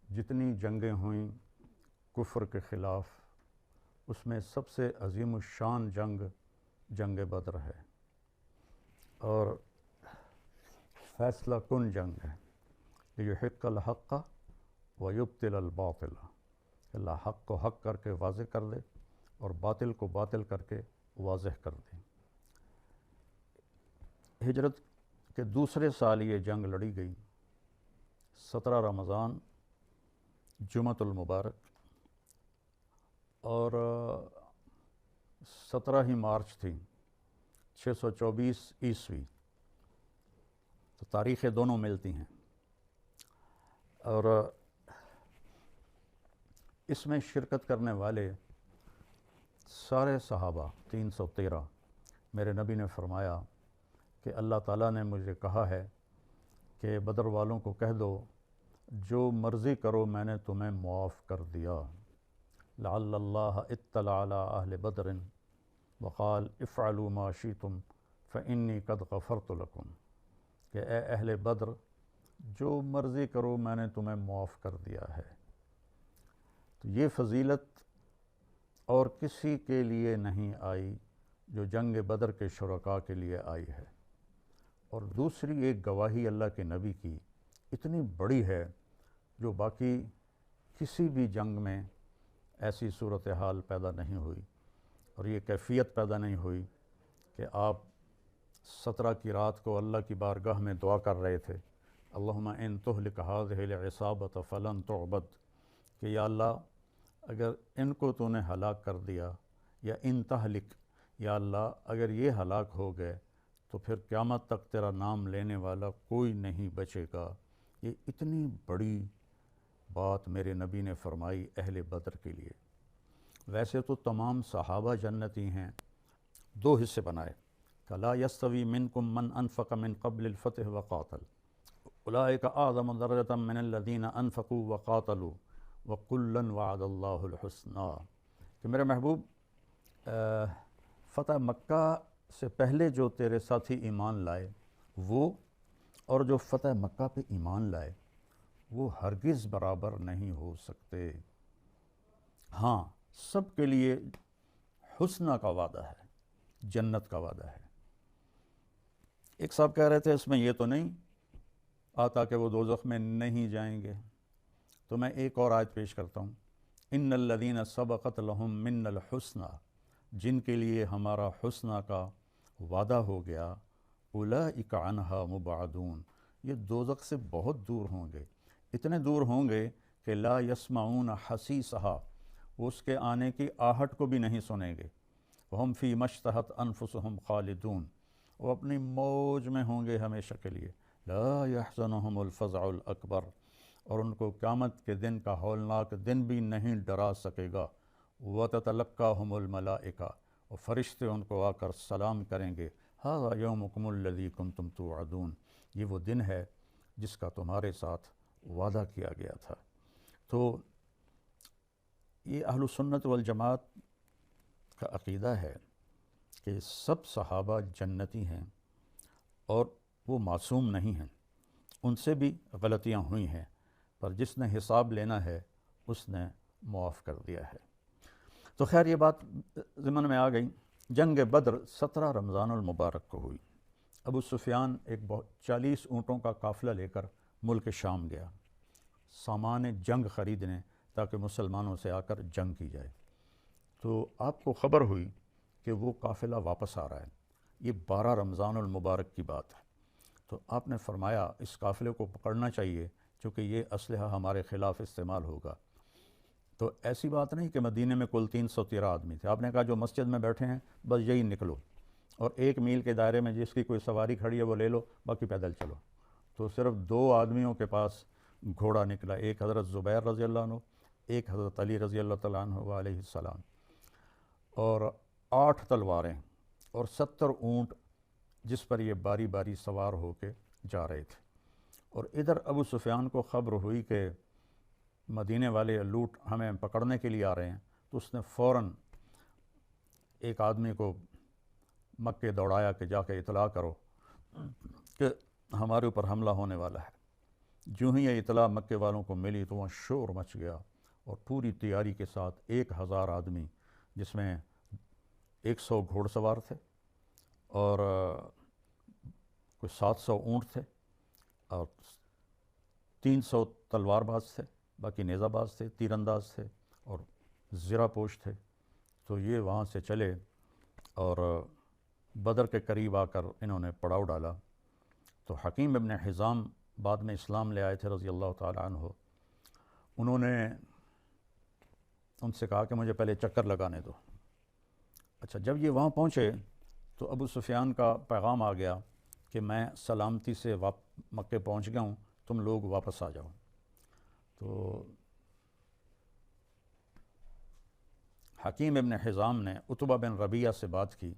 جتنی جنگیں ہوئیں کفر کے خلاف، اس میں سب سے عظیم الشان جنگ بدر ہے، اور فیصلہ کن جنگ ہے۔ لیحق الحق ویبطل الباطل، اللہ حق کو حق کر کے واضح کر دے اور باطل کو باطل کر کے واضح کر دے۔ ہجرت کے دوسرے سال یہ جنگ لڑی گئی، 17 رمضان جمعۃ المبارک، اور 17 ہی مارچ تھی 624 عیسوی، تو تاریخیں دونوں ملتی ہیں۔ اور اس میں شرکت کرنے والے سارے صحابہ 313، میرے نبی نے فرمایا کہ اللہ تعالیٰ نے مجھے کہا ہے کہ بدر والوں کو کہہ دو جو مرضی کرو میں نے تمہیں معاف کر دیا۔ لعل اللہ اطلع علی اہل بدر وقال افعلوا ما شئتم فانی قد غفرت لکم، کہ اے اہل بدر جو مرضی کرو میں نے تمہیں معاف کر دیا ہے۔ تو یہ فضیلت اور کسی کے لیے نہیں آئی جو جنگ بدر کے شرکاء کے لیے آئی ہے۔ اور دوسری ایک گواہی اللہ کے نبی کی اتنی بڑی ہے جو باقی کسی بھی جنگ میں ایسی صورتحال پیدا نہیں ہوئی، اور یہ کیفیت پیدا نہیں ہوئی کہ آپ 17 کی رات کو اللہ کی بارگاہ میں دعا کر رہے تھے، اللہم ان تہلک ہذہ العصابۃ فلن تعبد، کہ یا اللہ اگر ان کو تو نے ہلاک کر دیا، یا ان تہلک، یا اللہ اگر یہ ہلاک ہو گئے تو پھر قیامت تک تیرا نام لینے والا کوئی نہیں بچے گا۔ یہ اتنی بڑی بات میرے نبی نے فرمائی اہل بدر کے لیے۔ ویسے تو تمام صحابہ جنتی ہیں، دو حصے بنائے کہ لا یستوی منکم من انفق من قبل الفتح وقاتل اولئک اعظم درجۃ من الذین انفقوا وقاتلوا وکلا وعد اللہ الحسنی، کہ میرے محبوب فتح مکہ سے پہلے جو تیرے ساتھی ایمان لائے وہ، اور جو فتح مکہ پہ ایمان لائے وہ ہرگز برابر نہیں ہو سکتے۔ ہاں سب کے لیے حسنہ کا وعدہ ہے، جنت کا وعدہ ہے۔ ایک صاحب کہہ رہے تھے اس میں یہ تو نہیں آتا کہ وہ دوزخ میں نہیں جائیں گے، تو میں ایک اور آیت پیش کرتا ہوں، ان الذین سبقت لہم من الحسنی، جن کے لیے ہمارا حسنہ کا وعدہ ہو گیا، اولئک عنہا مبعدون، یہ دوزخ سے بہت دور ہوں گے، اتنے دور ہوں گے کہ لا یسمعون حسیسہا، وہ اس کے آنے کی آہٹ کو بھی نہیں سنیں گے، وہم فی مشتہت انفسہم خالدون، وہ اپنی موج میں ہوں گے ہمیشہ کے لیے، لا یحزنہم الفزع الاکبر، اور ان کو قیامت کے دن کا ہولناک دن بھی نہیں ڈرا سکے گا، وتتلقاہم الملائکہ، اور فرشتے ان کو آ کر سلام کریں گے، ھذا یومکم الذی کنتم توعدون، یہ وہ دن ہے جس کا تمہارے ساتھ وعدہ کیا گیا تھا۔ تو یہ اہل سنت والجماعت کا عقیدہ ہے کہ سب صحابہ جنتی ہیں، اور وہ معصوم نہیں ہیں، ان سے بھی غلطیاں ہوئی ہیں، پر جس نے حساب لینا ہے اس نے معاف کر دیا ہے۔ تو خیر یہ بات ضمن میں آ گئی۔ جنگ بدر 17 رمضان المبارک کو ہوئی۔ ابو سفیان ایک 40 اونٹوں کا قافلہ لے کر ملک شام گیا سامان جنگ خریدنے، تاکہ مسلمانوں سے آ کر جنگ کی جائے۔ تو آپ کو خبر ہوئی کہ وہ قافلہ واپس آ رہا ہے، یہ 12 رمضان المبارک کی بات ہے۔ تو آپ نے فرمایا اس قافلے کو پکڑنا چاہیے چونکہ یہ اسلحہ ہمارے خلاف استعمال ہوگا۔ تو ایسی بات نہیں کہ مدینے میں کل 313 آدمی تھے، آپ نے کہا جو مسجد میں بیٹھے ہیں بس یہی نکلو، اور 1 میل کے دائرے میں جس کی کوئی سواری کھڑی ہے وہ لے لو، باقی پیدل چلو۔ تو صرف 2 آدمیوں کے پاس گھوڑا نکلا، ایک حضرت زبیر رضی اللہ عنہ، ایک حضرت علی رضی اللہ تعالیٰ عنہ علیہ السلام، اور 8 تلواریں اور 70 اونٹ جس پر یہ باری باری سوار ہو کے جا رہے تھے۔ اور ادھر ابو سفیان کو خبر ہوئی کہ مدینے والے لوٹ ہمیں پکڑنے کے لیے آ رہے ہیں، تو اس نے فوراً ایک آدمی کو مکے دوڑایا کہ جا کے اطلاع کرو کہ ہمارے اوپر حملہ ہونے والا ہے۔ جو ہی یہ اطلاع مکے والوں کو ملی تو وہاں شور مچ گیا، اور پوری تیاری کے ساتھ 1000 آدمی، جس میں 100 گھوڑ سوار تھے اور کوئی 700 اونٹ تھے اور 300 تلوار باز تھے، باقی نیزہ باز تھے، تیر انداز تھے اور زرہ پوش تھے، تو یہ وہاں سے چلے اور بدر کے قریب آ کر انہوں نے پڑاؤ ڈالا۔ تو حکیم ابن حزام بعد میں اسلام لے آئے تھے رضی اللہ تعالی عنہ، انہوں نے ان سے کہا کہ مجھے پہلے چکر لگانے دو۔ اچھا، جب یہ وہاں پہنچے تو ابو سفیان کا پیغام آ گیا کہ میں سلامتی سے مکے پہنچ گیا ہوں، تم لوگ واپس آ جاؤ۔ تو حکیم ابن حزام نے عتبہ بن ربیعہ سے بات کی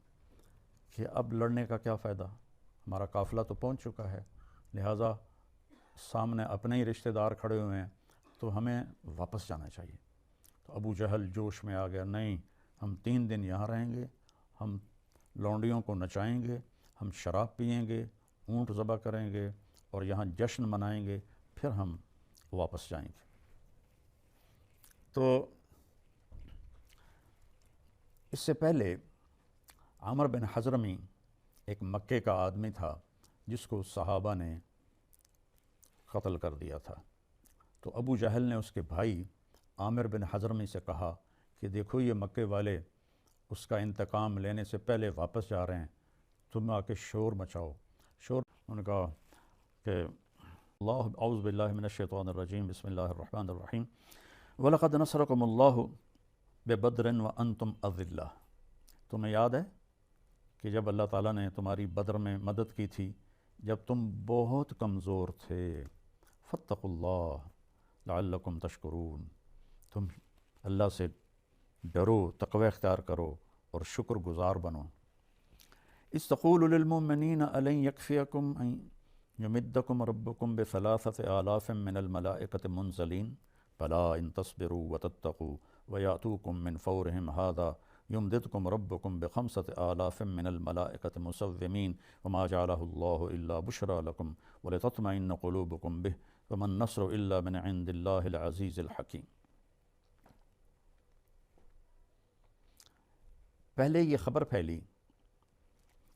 کہ اب لڑنے کا کیا فائدہ، ہمارا قافلہ تو پہنچ چکا ہے، لہٰذا سامنے اپنے ہی رشتہ دار کھڑے ہوئے ہیں تو ہمیں واپس جانا چاہیے۔ تو ابو جہل جوش میں آ گیا، نہیں، ہم 3 دن یہاں رہیں گے، ہم لونڈیوں کو نچائیں گے، ہم شراب پئیں گے، اونٹ ذبح کریں گے اور یہاں جشن منائیں گے، پھر ہم واپس جائیں گے۔ تو اس سے پہلے عامر بن حضرمی ایک مکے کا آدمی تھا جس کو صحابہ نے قتل کر دیا تھا، تو ابو جہل نے اس کے بھائی عامر بن حضرمی سے کہا کہ دیکھو یہ مکے والے اس کا انتقام لینے سے پہلے واپس جا رہے ہیں، تم آ کے شور مچاؤ۔ انہوں نے کہا کہ اعوذ باللہ من الشیطان الرجیم، بسم اللہ الرحمن الرحیم، وَلَقَدْ نَصَرَكُمُ اللَّهُ بِبَدْرٍ وَأَنْتُمْ أَذِلَّةٌ۔ تمہیں یاد ہے کہ جب اللہ تعالیٰ نے تمہاری بدر میں مدد کی تھی جب تم بہت کمزور تھے، فَاتَّقُوا اللَّهَ لَعَلَّكُمْ تَشْكُرُونَ، تم اللہ سے ڈرو، تقوی اختیار کرو اور شکر گزار بنو۔ اِذْ تَقُولُ لِلْمُؤْمِنِينَ أَلَنْ يَكْفِيَكُمْ أَنْ يُمِدَّكُمْ رَبُّكُمْ بِثَلَاثَةِ آلَافٍ مِّنَ الْمَلَائِكَةِ مُنْزَلِينَ بَلَىٰ إِن تَصْبِرُوا وَتَتَّقُوا وَيَأْتُوكُم مِّن فَوْرِهِمْ هَٰذَا يُمْدِدْكُمْ رَبُّكُم بِخَمْسَةِ آلَافٍ مِّنَ الْمَلَائِكَةِ مُسَوِّمِينَ وَمَا جَعَلَهُ اللَّهُ إِلَّا بُشْرَىٰ لَكُمْ وَلِتَطْمَئِنَّ قُلُوبُكُم بِهِ وَمَا النَّصْرُ إِلَّا مِنْ عِندِ اللَّهِ الْعَزِيزِ الْحَكِيمِ۔ پہلے یہ خبر پھیلی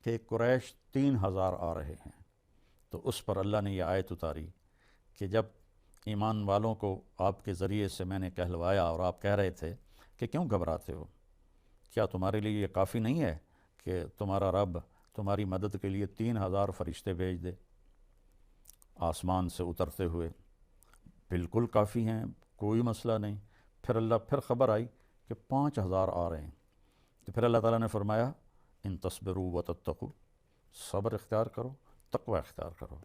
کہ قریش 3000 آ رہے ہیں، تو اس پر اللہ نے یہ آیت اتاری کہ جب ایمان والوں کو آپ کے ذریعے سے میں نے کہلوایا اور آپ کہہ رہے تھے کہ کیوں گھبراتے ہو، کیا تمہارے لیے یہ کافی نہیں ہے کہ تمہارا رب تمہاری مدد کے لیے 3000 فرشتے بھیج دے آسمان سے اترتے ہوئے؟ بالکل کافی ہیں، کوئی مسئلہ نہیں۔ پھر خبر آئی کہ 5000 آ رہے ہیں، تو پھر اللہ تعالیٰ نے فرمایا ان تصبروا وتتقوا، صبر اختیار کرو، تقوی اختیار کرو،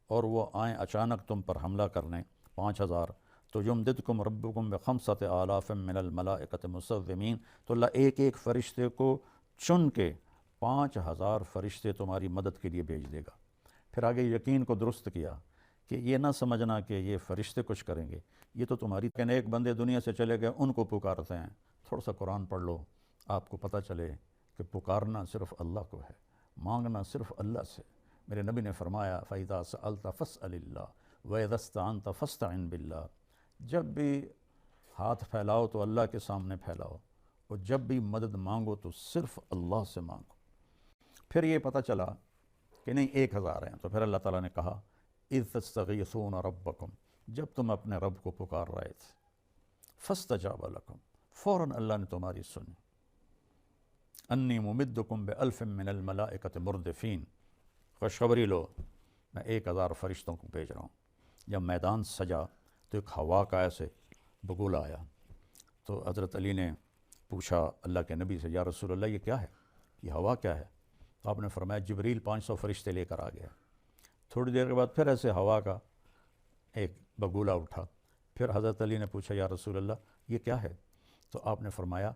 اور وہ آئیں اچانک تم پر حملہ کرنے 5000، تو یمددکم ربکم بخمسۃ آلاف من الملائکۃ مسومین، تو اللہ ایک ایک فرشتے کو چن کے 5000 فرشتے تمہاری مدد کے لیے بھیج دے گا۔ پھر آگے یقین کو درست کیا کہ یہ نہ سمجھنا کہ یہ فرشتے کچھ کریں گے، یہ تو تمہاری ایک بندے دنیا سے چلے گئے ان کو پکارتے ہیں۔ تھوڑا سا قرآن پڑھ لو، آپ کو پتہ چلے کہ پکارنا صرف اللہ کو ہے، مانگنا صرف اللہ سے۔ میرے نبی نے فرمایا فَإِذَا سَأَلْتَ فَاسْأَلِ اللَّهَ وَإِذَا اسْتَعَنْتَ فَاسْتَعِنْ بِاللَّهِ، جب بھی ہاتھ پھیلاؤ تو اللہ کے سامنے پھیلاؤ، اور جب بھی مدد مانگو تو صرف اللہ سے مانگو۔ پھر یہ پتہ چلا کہ نہیں 1000 ہیں، تو پھر اللہ تعالیٰ نے کہا اِذْ تَسْتَغِيثُونَ رَبَّكُمْ، جب تم اپنے رب کو پکار رہے تھے، فَاسْتَجَابَ لَكُمْ، فوراً اللہ نے تمہاری سنی، انی ممدکم بِأَلْفٍ مِّنَ الْمَلَائِكَةِ مُرْدِفِينَ، خوشخبری لو، میں 1000 فرشتوں کو بھیج رہا ہوں۔ جب میدان سجا تو ایک ہوا کا ایسے بگولا آیا، تو حضرت علی نے پوچھا اللہ کے نبی سے، یا رسول اللہ یہ کیا ہے، یہ ہوا کیا ہے؟ تو آپ نے فرمایا جبریل 500 فرشتے لے کر آ گیا۔ تھوڑی دیر کے بعد پھر ایسے ہوا کا ایک بگولا اٹھا، پھر حضرت علی نے پوچھا یا رسول اللہ یہ کیا ہے؟ تو آپ نے فرمایا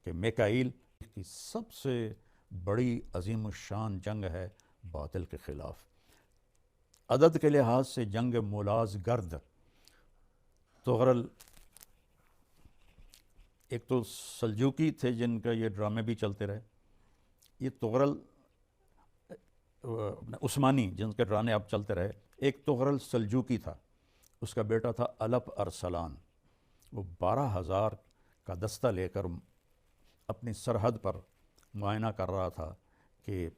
کہ میکائیل کی سب سے بڑی عظیم الشان جنگ ہے باطل کے خلاف۔ عدد کے لحاظ سے جنگ مولاز گرد، تغرل، ایک تو سلجوکی تھے جن کا یہ ڈرامے بھی چلتے رہے، یہ تغرل عثمانی جن کے ڈرامے اب چلتے رہے، ایک تغرل سلجوکی تھا، اس کا بیٹا تھا الپ ارسلان، وہ 12,000 کا دستہ لے کر اپنی سرحد پر معائنہ کر رہا تھا کہ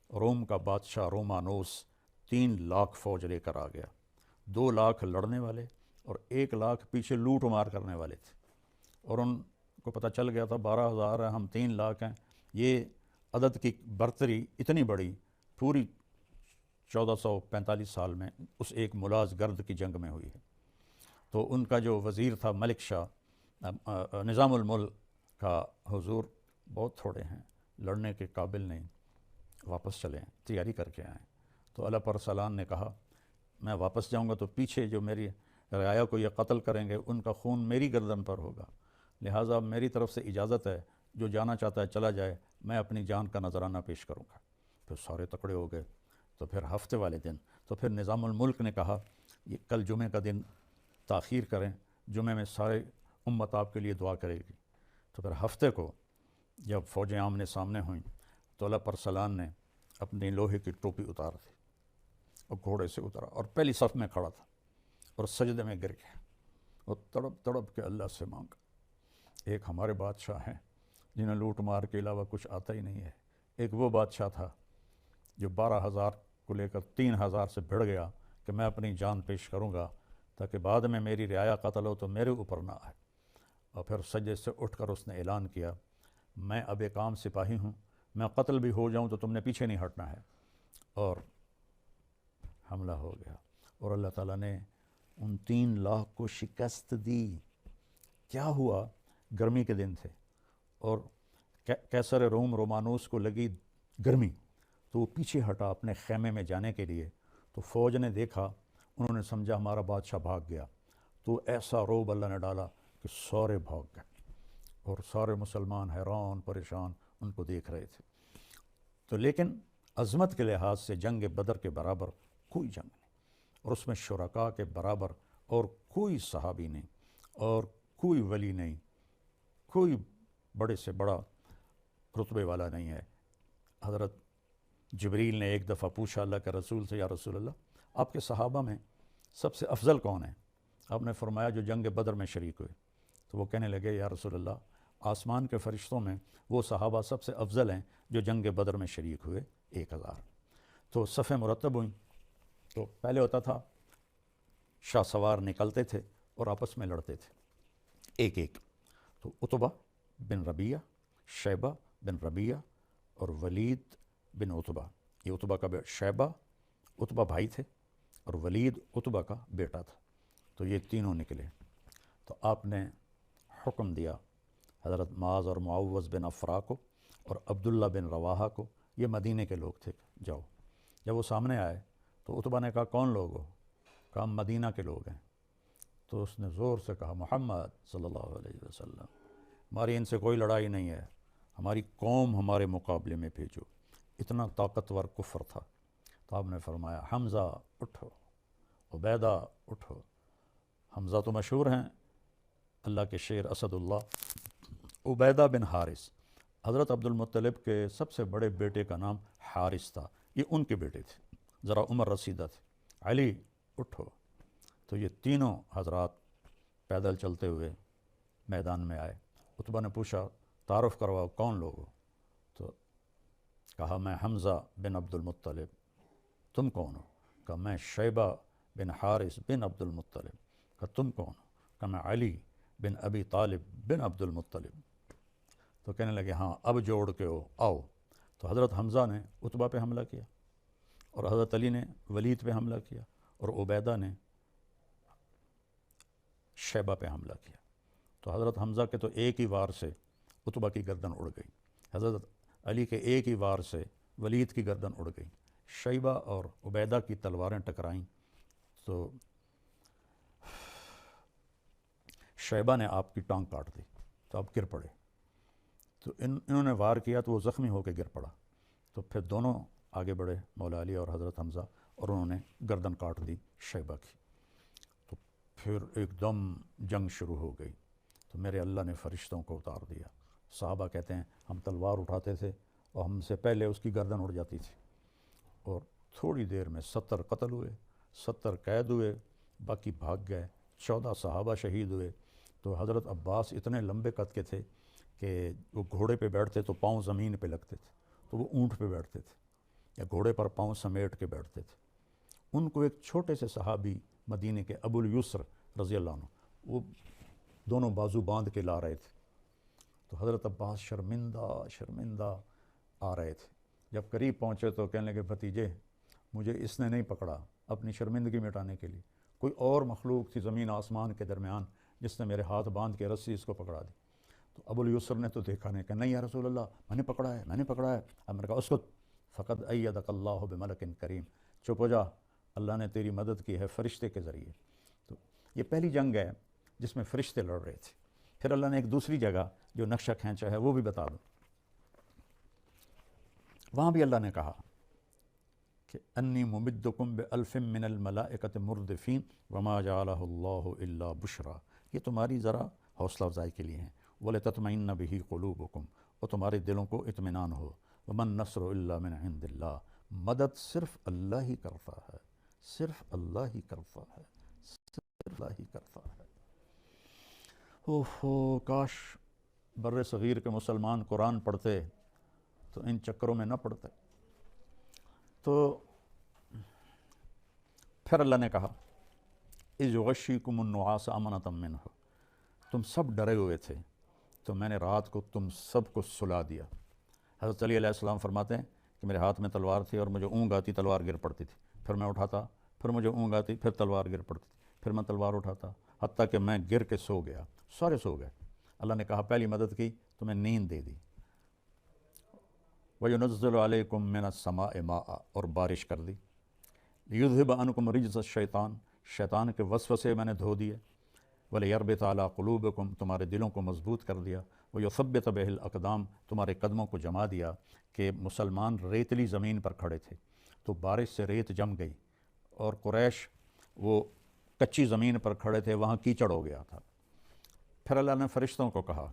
روم کا بادشاہ رومانوس 3 لاکھ فوج لے کر آ گیا، 2 لاکھ لڑنے والے اور 1 لاکھ پیچھے لوٹ مار کرنے والے تھے، اور ان کو پتہ چل گیا تھا 12,000 ہیں، ہم 3 لاکھ ہیں۔ یہ عدد کی برتری اتنی بڑی پوری 1445 سال میں اس ایک ملاز گرد کی جنگ میں ہوئی ہے۔ تو ان کا جو وزیر تھا ملک شاہ، نظام الملک کا، حضور بہت تھوڑے ہیں، لڑنے کے قابل نہیں، واپس چلیں، تیاری کر کے آئیں۔ تو الپ ارسلان نے کہا میں واپس جاؤں گا تو پیچھے جو میری رعایا کو یہ قتل کریں گے ان کا خون میری گردن پر ہوگا، لہٰذا میری طرف سے اجازت ہے، جو جانا چاہتا ہے چلا جائے، میں اپنی جان کا نذرانہ پیش کروں گا۔ پھر سارے تکڑے ہو گئے۔ تو پھر ہفتے والے دن تو پھر نظام الملک نے کہا یہ کل جمعہ کا دن تاخیر کریں، جمعہ میں سارے امت آپ کے لیے دعا کرے گی۔ تو پھر ہفتے کو جب فوجیں آمنے سامنے ہوئیں تو الپ ارسلان نے اپنی لوہے کی ٹوپی اتار دی اور گھوڑے سے اترا اور پہلی صف میں کھڑا تھا اور سجدے میں گر گیا اور تڑپ تڑپ کے اللہ سے مانگا۔ ایک ہمارے بادشاہ ہیں جنہیں لوٹ مار کے علاوہ کچھ آتا ہی نہیں ہے، ایک وہ بادشاہ تھا جو 12,000 کو لے کر 3,000 سے بھڑ گیا کہ میں اپنی جان پیش کروں گا تاکہ بعد میں میری رعایا قتل ہو تو میرے اوپر نہ آئے۔ اور پھر سجدے سے اٹھ کر اس نے اعلان کیا میں اب ایک عام سپاہی ہوں، میں قتل بھی ہو جاؤں تو تم نے پیچھے نہیں ہٹنا ہے۔ اور حملہ ہو گیا اور اللہ تعالیٰ نے ان 3 لاکھ کو شکست دی۔ کیا ہوا؟ گرمی کے دن تھے اور قیصر روم رومانوس کو لگی گرمی، تو وہ پیچھے ہٹا اپنے خیمے میں جانے کے لیے۔ تو فوج نے دیکھا، انہوں نے سمجھا ہمارا بادشاہ بھاگ گیا، تو ایسا روب اللہ نے ڈالا کہ سارے بھاگ گئے اور سارے مسلمان حیران پریشان ان کو دیکھ رہے تھے۔ تو لیکن عظمت کے لحاظ سے جنگ بدر کے برابر کوئی جنگ نہیں، اور اس میں شرکاء کے برابر اور کوئی صحابی نہیں اور کوئی ولی نہیں، کوئی بڑے سے بڑا رتبے والا نہیں ہے۔ حضرت جبریل نے ایک دفعہ پوچھا اللہ کے رسول سے، یا رسول اللہ آپ کے صحابہ میں سب سے افضل کون ہے؟ آپ نے فرمایا جو جنگ بدر میں شریک ہوئے۔ تو وہ کہنے لگے یا رسول اللہ آسمان کے فرشتوں میں وہ صحابہ سب سے افضل ہیں جو جنگ بدر میں شریک ہوئے 1,000۔ تو صفیں مرتب ہوئیں، تو پہلے ہوتا تھا شاہ سوار نکلتے تھے اور آپس میں لڑتے تھے ایک ایک۔ تو عتبہ بن ربیعہ، شیبہ بن ربیعہ اور ولید بن عتبہ، یہ عتبہ کا شیبہ عتبہ بھائی تھے اور ولید عتبہ کا بیٹا تھا، تو یہ تینوں نکلے۔ تو آپ نے حکم دیا حضرت معاذ اور معوذ بن افرا کو اور عبداللہ بن رواحہ کو، یہ مدینے کے لوگ تھے، جاؤ۔ جب وہ سامنے آئے تو عتبہ نے کہا کون لوگ ہو؟ کہا ہم مدینہ کے لوگ ہیں۔ تو اس نے زور سے کہا محمد صلی اللہ علیہ وسلم، ہماری ان سے کوئی لڑائی نہیں ہے، ہماری قوم ہمارے مقابلے میں بھیجو۔ اتنا طاقتور کفر تھا۔ تو آپ نے فرمایا حمزہ اٹھو، عبیدہ اٹھو۔ حمزہ تو مشہور ہیں اللہ کے شیر اسد اللہ۔ عبیدہ بن حارث، حضرت عبد المطلب کے سب سے بڑے بیٹے کا نام حارث تھا، یہ ان کے بیٹے تھے، ذرا عمر رسیدہ تھے۔ علی اٹھو۔ تو یہ تینوں حضرات پیدل چلتے ہوئے میدان میں آئے۔ عتبہ نے پوچھا تعارف کرواؤ کون لوگ ہو؟ تو کہا میں حمزہ بن عبد المطلب۔ تم کون ہو؟ کہا میں شیبہ بن حارث بن عبد المطلب۔ کہا تم کون ہو؟ کہا میں علی بن ابی طالب بن عبد المطلب۔ تو کہنے لگے ہاں اب جوڑ کے ہو، آؤ۔ تو حضرت حمزہ نے عتبہ پہ حملہ کیا اور حضرت علی نے ولید پہ حملہ کیا اور عبیدہ نے شیبہ پہ حملہ کیا۔ تو حضرت حمزہ کے تو ایک ہی وار سے عتبہ کی گردن اڑ گئی، حضرت علی کے ایک ہی وار سے ولید کی گردن اڑ گئی۔ شیبہ اور عبیدہ کی تلواریں ٹکرائیں تو شیبہ نے آپ کی ٹانگ کاٹ دی تو آپ گر پڑے۔ تو انہوں نے وار کیا تو وہ زخمی ہو کے گر پڑا۔ تو پھر دونوں آگے بڑھے، مولا علی اور حضرت حمزہ، اور انہوں نے گردن کاٹ دی شیبہ کی۔ تو پھر ایک دم جنگ شروع ہو گئی۔ تو میرے اللہ نے فرشتوں کو اتار دیا۔ صحابہ کہتے ہیں ہم تلوار اٹھاتے تھے اور ہم سے پہلے اس کی گردن اڑ جاتی تھی، اور تھوڑی دیر میں 70 قتل ہوئے، 70 قید ہوئے، باقی بھاگ گئے، 14 صحابہ شہید ہوئے۔ تو حضرت عباس اتنے لمبے قد کے تھے کہ وہ گھوڑے پہ بیٹھتے تو پاؤں زمین پہ لگتے تھے، تو وہ اونٹ پہ بیٹھتے تھے یا گھوڑے پر پاؤں سمیٹ کے بیٹھتے تھے۔ ان کو ایک چھوٹے سے صحابی مدینے کے ابو الیسر رضی اللہ عنہ، وہ دونوں بازو باندھ کے لا رہے تھے۔ تو حضرت عباس شرمندہ آ رہے تھے۔ جب قریب پہنچے تو کہنے لگے بھتیجے مجھے اس نے نہیں پکڑا اپنی شرمندگی مٹانے کے لیے، کوئی اور مخلوق تھی زمین آسمان کے درمیان جس نے میرے ہاتھ باندھ کے رسی اس کو پکڑا دی۔ تو ابو الیسر نے تو دیکھا نہیں، کہا نہیں یا رسول اللہ میں نے پکڑا ہے، میں نے پکڑا ہے۔ اب میں نے کہا اس کو فقط ایدک اللہ بملک کریم، چپ ہو جا، اللہ نے تیری مدد کی ہے فرشتے کے ذریعے۔ تو یہ پہلی جنگ ہے جس میں فرشتے لڑ رہے تھے۔ پھر اللہ نے ایک دوسری جگہ جو نقشہ کھینچا ہے وہ بھی بتا دوں۔ وہاں بھی اللہ نے کہا کہ انی ممدکم بألف من الملائکۃ مردفین وما جعلہ اللہ الا بشرا، یہ تمہاری ذرا حوصلہ افزائی کے لیے ہیں، وَلِتَطْمَئِنَّ بِهِ قُلُوبُكُمْ، اور تمہارے دلوں کو اطمینان ہو، وَمَن النَّصْرُ إِلَّا مِنْ عِنْدِ اللَّهِ، مدد صرف اللہ ہی کرتا ہے، صرف اللہ ہی کرتا ہے، صرف اللہ ہی کرتا ہے۔ اوہ کاش بر صغیر کے مسلمان قرآن پڑھتے تو ان چکروں میں نہ پڑتے۔ تو پھر اللہ نے کہا اِذْ يُغَشِّيكُمُ النُّعَاسَ أَمَنَةً مِّنْهُ، تم سب ڈرے ہوئے تھے تو میں نے رات کو تم سب کو سلا دیا۔ حضرت علی علیہ السلام فرماتے ہیں کہ میرے ہاتھ میں تلوار تھی اور مجھے اونگ آتی تلوار گر پڑتی تھی، پھر میں اٹھاتا، پھر مجھے اونگ آتی، پھر تلوار گر پڑتی تھی، پھر میں تلوار اٹھاتا، حتیٰ کہ میں گر کے سو گیا، سارے سو گئے۔ اللہ نے کہا پہلی مدد کی تمہیں نیند دے دی۔ وَيُنَزِّلُ عَلَيْكُم مِّنَ السَّمَاءِ مَاءً، اور بارش کر دی۔ لِيُذْهِبَ عَنْكُمْ رِجْزَ الشَّيْطَانِ، شیطان کے وسوسے میں نے دھو دیے۔ وَلِيَرْبِطَ عَلَىٰ قُلُوبِكُمْ، تمہارے دلوں کو مضبوط کر دیا۔ وَيُثَبِّتَ بِهِ الْأَقْدَامَ، تمہارے قدموں کو جما دیا کہ مسلمان ریتلی زمین پر کھڑے تھے تو بارش سے ریت جم گئی، اور قریش وہ کچی زمین پر کھڑے تھے، وہاں کیچڑ ہو گیا تھا۔ پھر اللہ نے فرشتوں کو کہا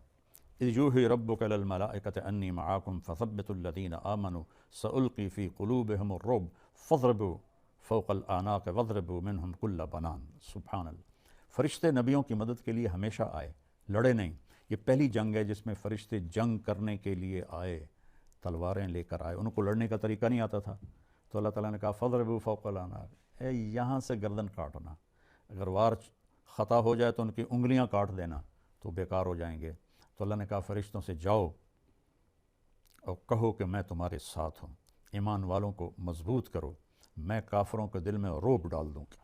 اِذْ يُوحِي رَبُّكَ إِلَى الْمَلَائِكَةِ أَنِّي مَعَكُمْ فَثَبِّتُوا الَّذِينَ آمَنُوا سَأُلْقِي فِي قُلُوبِهِمُ الرُّعْبَ فَاضْرِبُوا فَوْقَ الْأَعْنَاقِ وَاضْرِبُوا مِنْهُمْ كُلَّ بَنَانٍ۔ سبحان اللہ، فرشتے نبیوں کی مدد کے لیے ہمیشہ آئے، لڑے نہیں۔ یہ پہلی جنگ ہے جس میں فرشتے جنگ کرنے کے لیے آئے، تلواریں لے کر آئے۔ ان کو لڑنے کا طریقہ نہیں آتا تھا، تو اللہ تعالیٰ نے کہا فَاضْرِبُوا فَوْقَ الْأَعْنَاقِ، اے یہاں سے گردن کاٹنا، اگر وار خطا ہو جائے تو ان کی انگلیاں کاٹ دینا تو بیکار ہو جائیں گے۔ تو اللہ نے کہا فرشتوں سے جاؤ اور کہو کہ میں تمہارے ساتھ ہوں، ایمان والوں کو مضبوط کرو، میں کافروں کے دل میں رعب ڈال دوں گا۔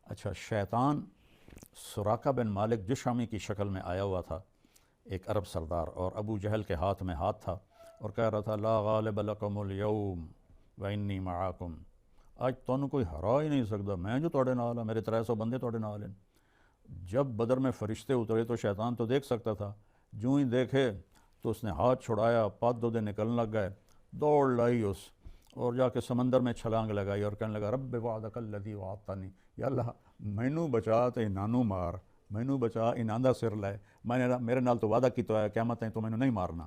اچھا، شیطان سراقہ بن مالک جشامی کی شکل میں آیا ہوا تھا، ایک عرب سردار، اور ابو جہل کے ہاتھ میں ہاتھ تھا اور کہہ رہا تھا لا غالب لکم اليوم وانی معاکم، آج تانوں کوئی ہرا ہی نہیں سکتا، میں جو تواڈے نال ہاں، میرے 300 بندے تواڈے نال ہیں۔ جب بدر میں فرشتے اترے تو شیطان تو دیکھ سکتا تھا، جو ہی دیکھے تو اس نے ہاتھ چھڑایا، پات دودے نکلنے لگ گئے، دوڑ لائی اس، اور جا کے سمندر میں چھلانگ لگائی اور کہنے لگا رب وعدک الذی وعدتنی، یا اللہ مینوں بچا تے انہاں مار، مینوں بچا انہاں دا سر لے، میرے نال تو وعدہ کیتا ہے قیامت تائیں تو مینوں نہیں مارنا۔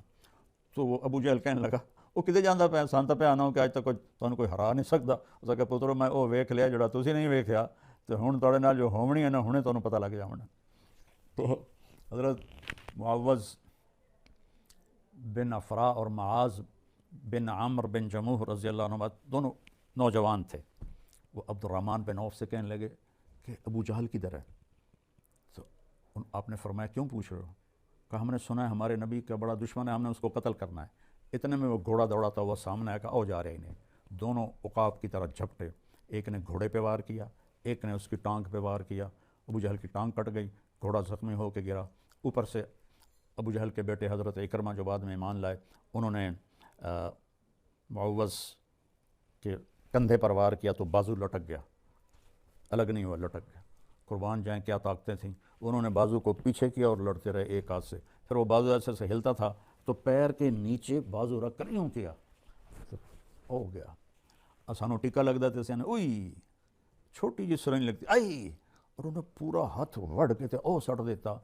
تو وہ ابو جہل کہنے لگا وہ کدے جاندا پیا، سان تاں پیا آنا کہ اج تک تانوں کوئی ہرا نہیں سکدا۔ اس کہ پترو میں وہ ویکھ لیا جڑا تسی نہیں ویکھیا، تو ہن تواڈے نال جو ہونی ہے نا ہنے تانوں پتہ لگ جاونا۔ تو حضرت معوذ بن افرا اور معاذ بن عمر بن جموح رضی اللہ عنہ دونوں نوجوان تھے، وہ عبد الرحمن بن عوف سے کہنے لگے کہ ابو جہل کدھر ہے؟ تو آپ نے فرمایا کیوں پوچھ رہے ہو؟ کہا ہم نے سنا ہے ہمارے نبی کا بڑا دشمن ہے، ہم نے اس کو قتل کرنا ہے۔ اتنے میں وہ گھوڑا دوڑاتا ہوا سامنے آیا، کہا او جا رہے انہیں، دونوں عقاب کی طرح جھپٹے، ایک نے گھوڑے پہ وار کیا، ایک نے اس کی ٹانگ پہ وار کیا، ابو جہل کی ٹانگ کٹ گئی، گھوڑا زخمی ہو کے گرا۔ اوپر سے ابو جہل کے بیٹے حضرت اکرمہ جو بعد میں ایمان لائے، انہوں نے معوذ کے کندھے پر وار کیا تو بازو لٹک گیا، الگ نہیں ہوا، لٹک گیا۔ قربان جائیں کیا طاقتیں تھیں، انہوں نے بازو کو پیچھے کیا اور لڑتے رہے ایک ہاتھ سے، پھر وہ بازو ایسے سے ہلتا تھا تو پیر کے نیچے بازو رکھ کر یوں کیا، ہو گیا۔ سانوں ٹیکا لگتا تھے سیانے اوئی چھوٹی جی سرنج لگتی آئی، اور انہیں پورا ہاتھ وڑ کے تھے او سٹ دیتا،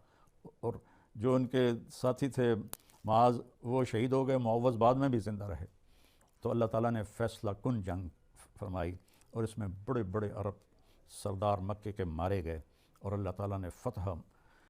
اور جو ان کے ساتھی تھے معاذ وہ شہید ہو گئے، معوذ بعد میں بھی زندہ رہے۔ تو اللہ تعالیٰ نے فیصلہ کن جنگ فرمائی، اور اس میں بڑے بڑے عرب سردار مکے کے مارے گئے اور اللہ تعالیٰ نے فتح